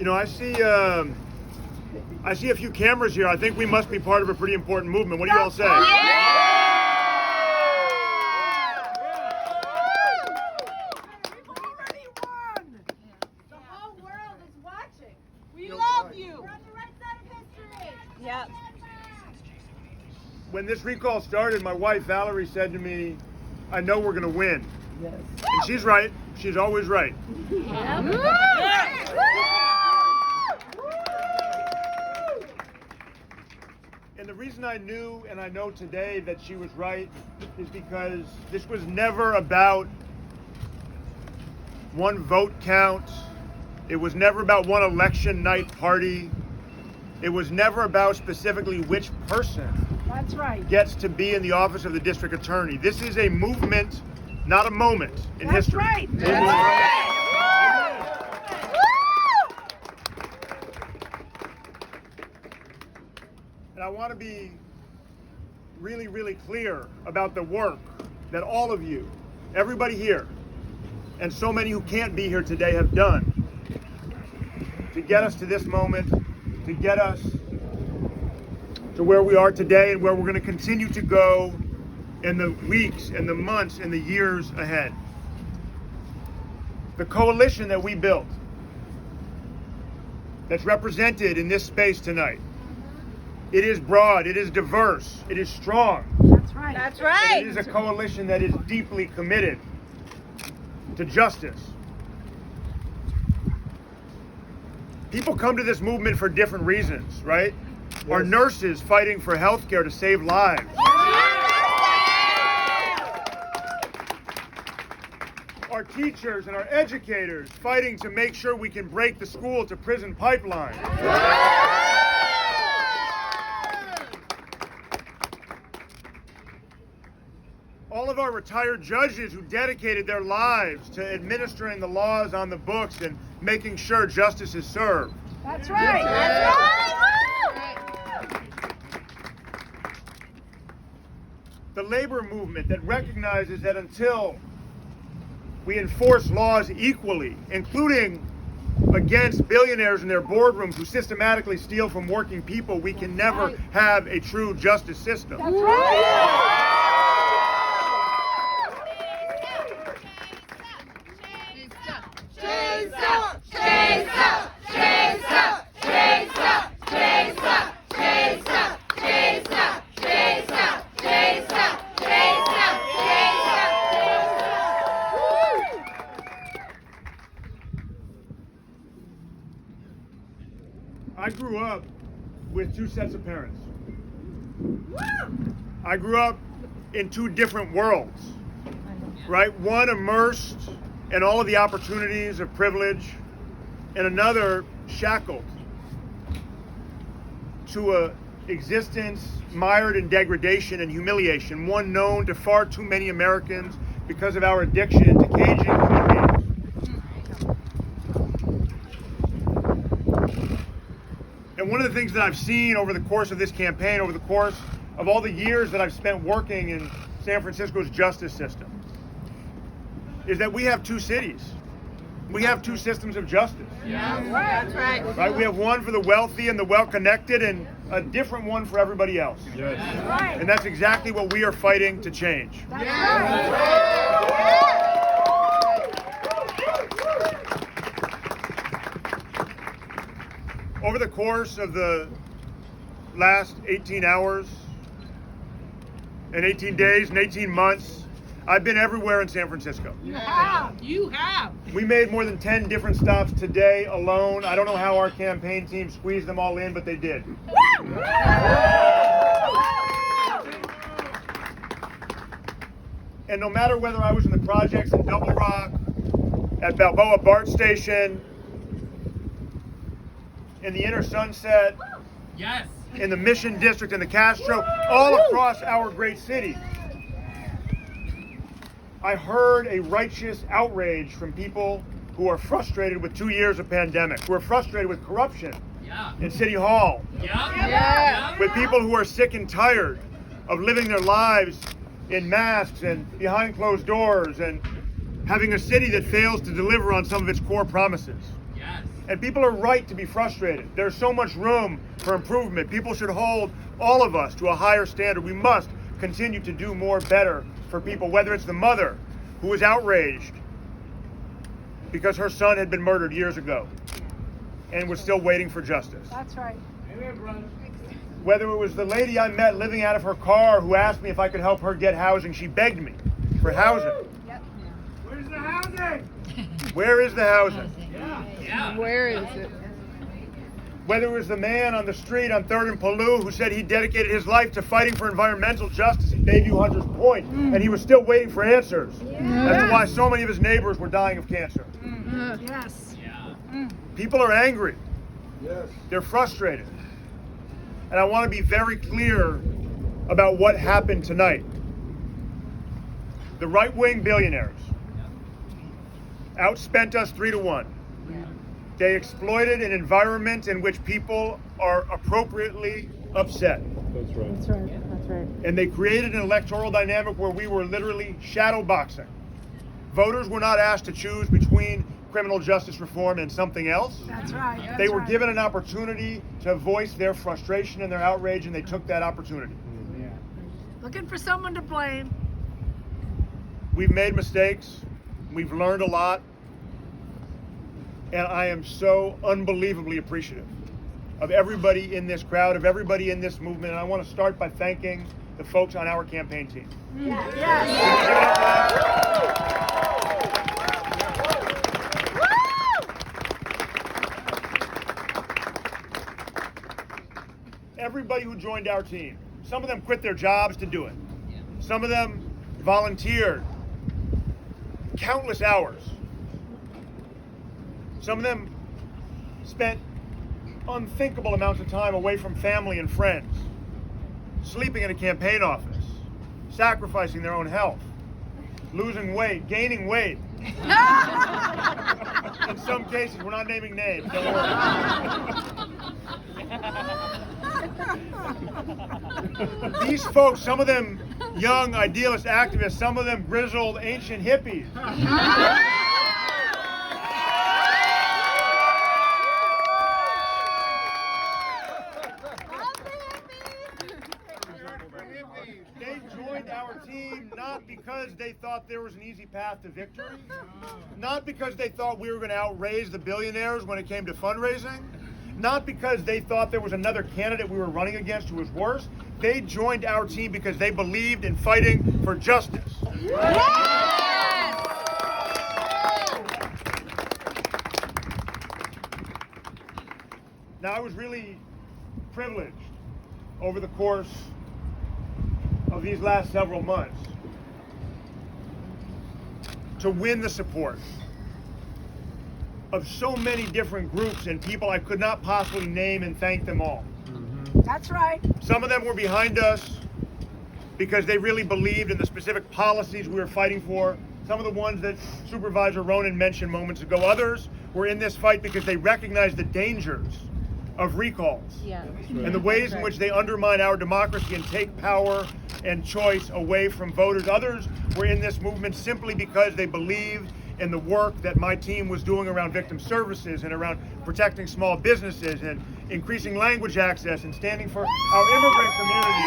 You know, I see a few cameras here. I think we must be part of a pretty important movement. What do you all say? Yeah! We've already won! The whole world is watching. We love you! We're on the right side of history. Yep. When this recall started, my wife Valerie said to me, I know we're going to win. Yes. And she's right. She's always right. And the reason I knew and I know today that she was right is because this was never about one vote count. It was never about one election night party. It was never about specifically which person That's right. gets to be in the office of the district attorney. This is a movement, not a moment in That's history. right. That's right! And I want to be really, really clear about the work that all of you, everybody here, and so many who can't be here today have done to get us to this moment, to get us to where we are today and where we're going to continue to go in the weeks and the months and the years ahead. The coalition that we built, that's represented in this space tonight, it is broad, it is diverse, it is strong. That's right. That's And right! it is a coalition that is deeply committed to justice. People come to this movement for different reasons, right? Our nurses fighting for health care to save lives. Our teachers and our educators fighting to make sure we can break the school to prison pipeline. All of our retired judges who dedicated their lives to administering the laws on the books and making sure justice is served. That's right. That's right! The labor movement that recognizes that until we enforce laws equally, including against billionaires in their boardrooms who systematically steal from working people, we can never have a true justice system. That's right. I grew up with two sets of parents. I grew up in two different worlds, right? One immersed in all of the opportunities of privilege, and another shackled to a existence mired in degradation and humiliation, one known to far too many Americans because of our addiction to caging human beings. And one of the things that I've seen over the course of this campaign, over the course of all the years that I've spent working in San Francisco's justice system, is that we have two cities. We have two systems of justice. That's right! Right? We have one for the wealthy and the well-connected and a different one for everybody else. That's right. And that's exactly what we are fighting to change. That's right. Over the course of the last 18 hours and 18 days and 18 months, I've been everywhere in San Francisco. You have! You have! We made more than 10 different stops today alone. I don't know how our campaign team squeezed them all in, but they did. And no matter whether I was in the projects in Double Rock, at Balboa BART Station, in the Inner Sunset, Yes. in the Mission District, in the Castro, all across our great city, I heard a righteous outrage from people who are frustrated with 2 years of pandemic, who are frustrated with corruption Yeah. in City Hall, Yeah! with people who are sick and tired of living their lives in masks and behind closed doors and having a city that fails to deliver on some of its core promises. Yes. And people are right to be frustrated. There's so much room for improvement. People should hold all of us to a higher standard. We must continue to do more better for people, whether it's the mother who was outraged because her son had been murdered years ago and was still waiting for justice. That's right. Whether it was the lady I met living out of her car who asked me if I could help her get housing. She begged me for housing. Yep. Where's the housing? Where is the housing? Yeah. Where is it? Whether it was the man on the street on 3rd and Palou who said he dedicated his life to fighting for environmental justice in Bayview Hunters Point, and he was still waiting for answers. That's why so many of his neighbors were dying of cancer. Yes. People are angry. Yes. They're frustrated. And I want to be very clear about what happened tonight. The right-wing billionaires outspent us 3-1. They exploited an environment in which people are appropriately upset. That's right. That's right. That's right. And they created an electoral dynamic where we were literally shadow boxing. Voters were not asked to choose between criminal justice reform and something else. That's right. That's They were right. given an opportunity to voice their frustration and their outrage, and they took that opportunity. Looking for someone to blame. We've made mistakes. We've learned a lot. And I am so unbelievably appreciative of everybody in this crowd, of everybody in this movement. And I want to start by thanking the folks on our campaign team. Yes. Everybody who joined our team, some of them quit their jobs to do it. Some of them volunteered countless hours. Some of them spent unthinkable amounts of time away from family and friends, sleeping in a campaign office, sacrificing their own health, losing weight, gaining weight. In some cases, we're not naming names, don't worry. These folks, some of them young idealist activists, some of them grizzled ancient hippies. They joined our team not because they thought there was an easy path to victory, not because they thought we were going to outraise the billionaires when it came to fundraising, not because they thought there was another candidate we were running against who was worse. They joined our team because they believed in fighting for justice. Now, I was really privileged over the course of these last several months to win the support of so many different groups and people I could not possibly name and thank them all. That's right. Some of them were behind us because they really believed in the specific policies we were fighting for. Some of the ones that Supervisor Ronan mentioned moments ago. Others were in this fight because they recognized the dangers of recalls and the ways in which they undermine our democracy and take power and choice away from voters. Others were in this movement simply because they believed in the work that my team was doing around victim services and around protecting small businesses and increasing language access and standing for our immigrant community.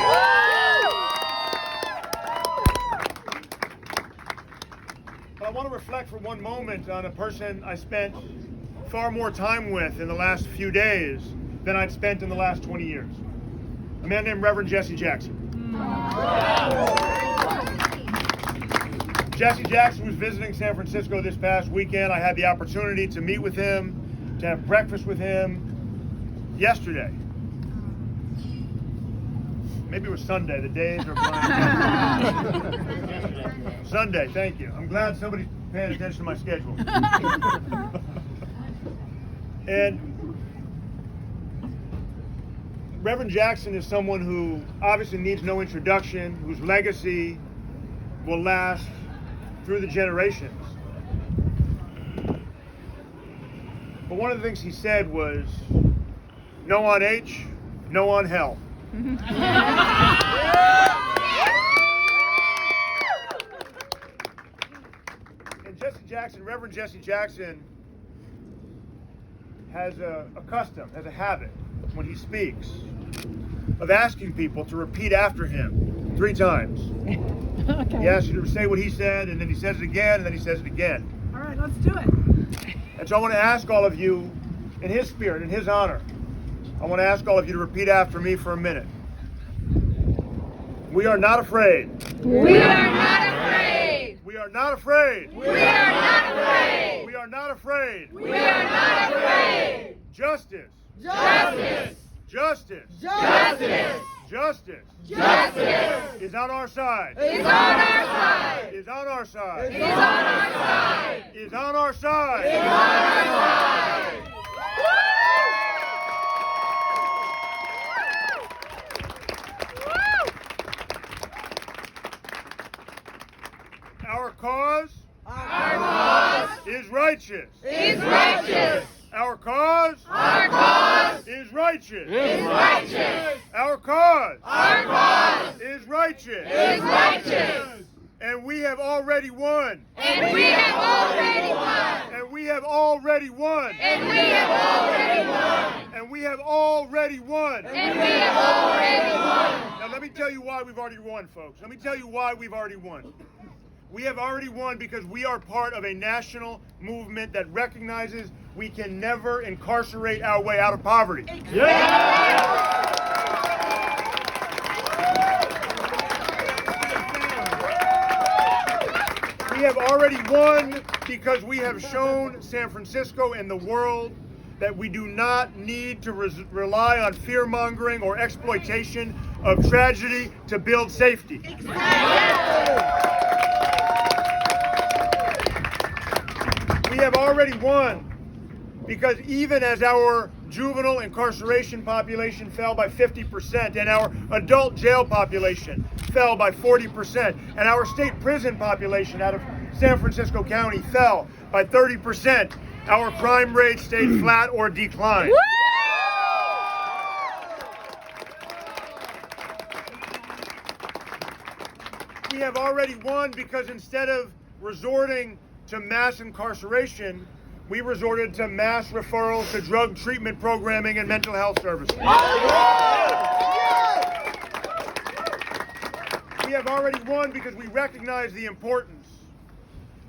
But I want to reflect for one moment on a person I spent far more time with in the last few days than I'd spent in the last 20 years. A man named Reverend Jesse Jackson. Jesse Jackson was visiting San Francisco this past weekend. I had the opportunity to meet with him, to have breakfast with him yesterday. Maybe it was Sunday. The days are blending. Sunday, thank you. I'm glad somebody's paying attention to my schedule. And Reverend Jackson is someone who obviously needs no introduction, whose legacy will last through the generations. But one of the things he said was, no on H, no on hell. And Jesse Jackson, Reverend Jesse Jackson, has a custom, has a habit when he speaks of asking people to repeat after him 3 times. Okay. He asks you to say what he said, and then he says it again, and then he says it again. All right, let's do it. And so I want to ask all of you, in his spirit, in his honor, I want to ask all of you to repeat after me for a minute. We are not afraid. We are not afraid. We are not afraid. We are not afraid. We are not afraid. We are not afraid. Justice. Justice. Justice. Justice. Justice Justice is on our side. is on our side. Is on our side. Is on our side. Is on our side. Is on our side. Our cause Our cause is righteous. is righteous. Our cause Our cause is righteous. is righteous. Our cause Our cause is righteous. is righteous. And we have already won. And we have already won. And we have already won. And we have already won. And we have already won. And we have already won. Now let me tell you why we've already won, folks. Let me tell you why we've already won. We have already won because we are part of a national movement that recognizes we can never incarcerate our way out of poverty. We have already won because we have shown San Francisco and the world that we do not need to rely on fear-mongering or exploitation of tragedy to build safety. We have already won because even as our juvenile incarceration population fell by 50% and our adult jail population fell by 40% and our state prison population out of San Francisco County fell by 30%, our crime rate stayed flat or declined. We have already won because instead of resorting to mass incarceration, we resorted to mass referrals to drug treatment programming and mental health services. We have already won because we recognize the importance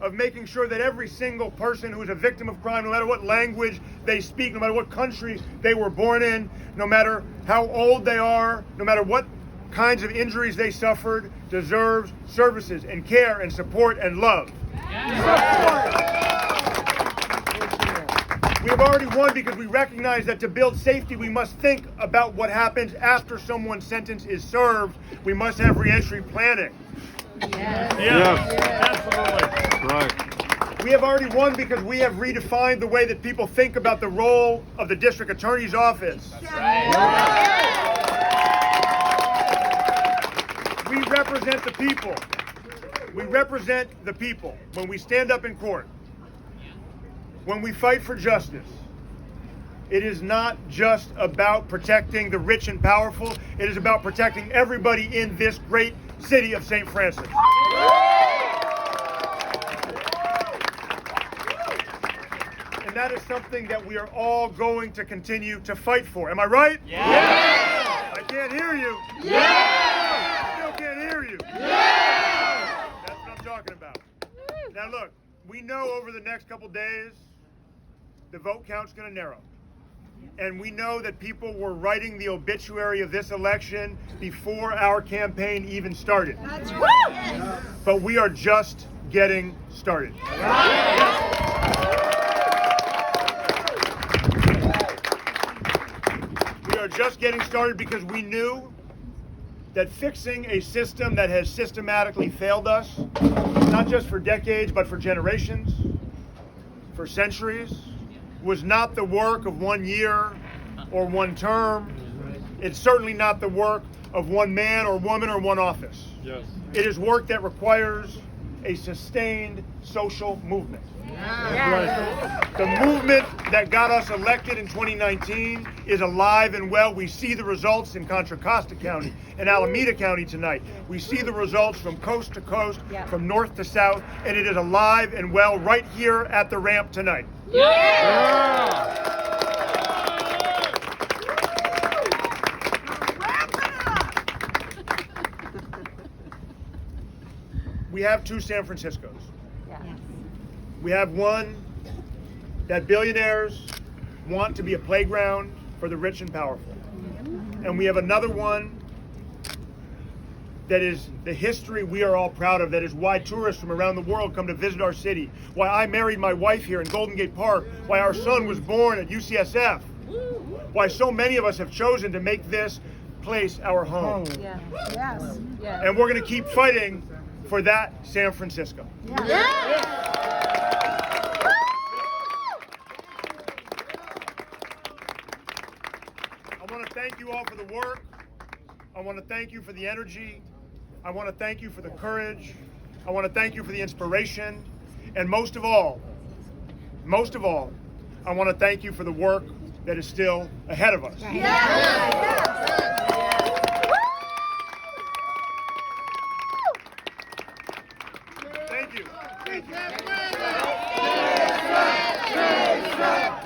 of making sure that every single person who is a victim of crime, no matter what language they speak, no matter what country they were born in, no matter how old they are, no matter what kinds of injuries they suffered, deserves services and care and support and love. We have already won because we recognize that to build safety, we must think about what happens after someone's sentence is served. We must have reentry planning. Absolutely. Right. We have already won because we have redefined the way that people think about the role of the district attorney's office. We represent the people. We represent the people when we stand up in court. When we fight for justice, it is not just about protecting the rich and powerful. It is about protecting everybody in this great city of St. Francis. And that is something that we are all going to continue to fight for. Am I right? Yes. I can't hear you. Yes. I still can't hear you. Yes. That's what I'm talking about. Now look, we know over the next couple days, the vote count's going to narrow. And we know that people were writing the obituary of this election before our campaign even started. That's right. But we are just getting started. We are just getting started because we knew that fixing a system that has systematically failed us, not just for decades, but for generations, for centuries, was not the work of 1 year or 1 term. It's certainly not the work of one man or woman or one office. Yes. It is work that requires a sustained social movement. The movement that got us elected in 2019 is alive and well. We see the results in Contra Costa County and Alameda County tonight. We see the results from coast to coast, from north to south, and it is alive and well right here at the ramp tonight. Yeah. we have two San Franciscos. We have one that billionaires want to be a playground for the rich and powerful. And we have another one that is the history we are all proud of, that is why tourists from around the world come to visit our city, why I married my wife here in Golden Gate Park, why our son was born at UCSF, why so many of us have chosen to make this place our home. Yes. And we're going to keep fighting for that San Francisco. I want to thank you all for the work. I want to thank you for the energy. I want to thank you for the courage. I want to thank you for the inspiration. And most of all, I want to thank you for the work that is still ahead of us. Thank you. Thank you.